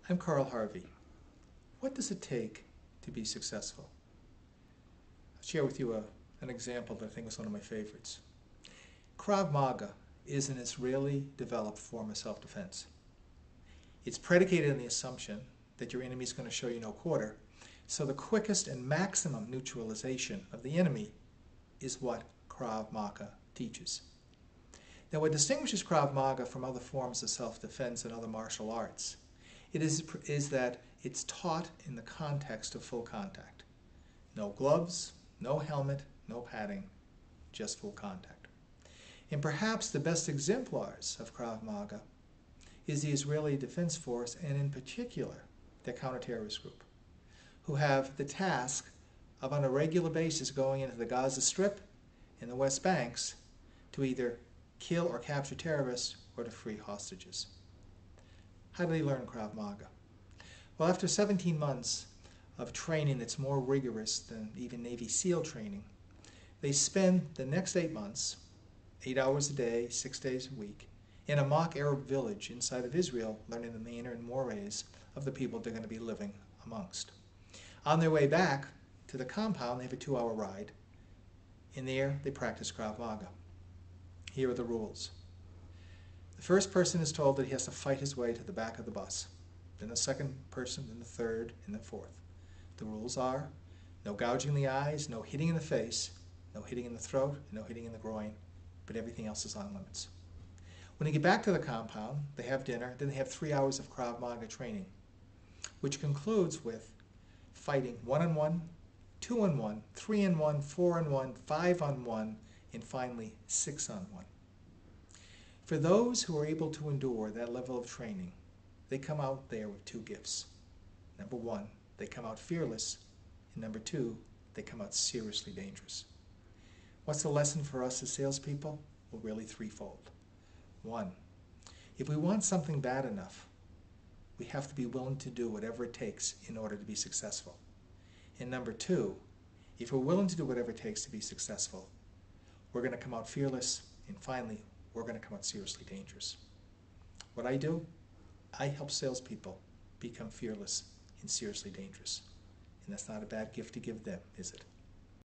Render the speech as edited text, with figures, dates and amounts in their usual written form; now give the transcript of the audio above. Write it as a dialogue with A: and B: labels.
A: I'm Carl Harvey. What does it take to be successful? I'll share with you an example that I think is one of my favorites. Krav Maga is an Israeli-developed form of self-defense. It's predicated on the assumption that your enemy is going to show you no quarter, so the quickest and maximum neutralization of the enemy is what Krav Maga teaches. Now, what distinguishes Krav Maga from other forms of self-defense and other martial arts is that it's taught in the context of full contact. No gloves, no helmet, no padding, just full contact. And perhaps the best exemplars of Krav Maga is the Israeli Defense Force, and in particular, their counter-terrorist group, who have the task of on a regular basis going into the Gaza Strip and the West Banks to either kill or capture terrorists or to free hostages. How do they learn Krav Maga? Well, after 17 months of training that's more rigorous than even Navy SEAL training, they spend the next 8 months, 8 hours a day, 6 days a week, in a mock Arab village inside of Israel, learning the manner and mores of the people they're going to be living amongst. On their way back to the compound, they have a 2-hour ride. In there, they practice Krav Maga. Here are the rules. The first person is told that he has to fight his way to the back of the bus. Then the second person, then the third, and the fourth. The rules are no gouging the eyes, no hitting in the face, no hitting in the throat, no hitting in the groin, but everything else is on limits. When they get back to the compound, they have dinner, then they have 3 hours of Krav Maga training, which concludes with fighting 1-on-1, 2-on-1, 3-on-1, 4-on-1, 5-on-1, and finally 6-on-1. For those who are able to endure that level of training, they come out there with 2 gifts. Number 1, they come out fearless, and number 2, they come out seriously dangerous. What's the lesson for us as salespeople? Well, really threefold. 1, if we want something bad enough, we have to be willing to do whatever it takes in order to be successful. And number 2, if we're willing to do whatever it takes to be successful, we're going to come out fearless, and finally, we're going to come out seriously dangerous. What I do? I help salespeople become fearless and seriously dangerous. And that's not a bad gift to give them, is it?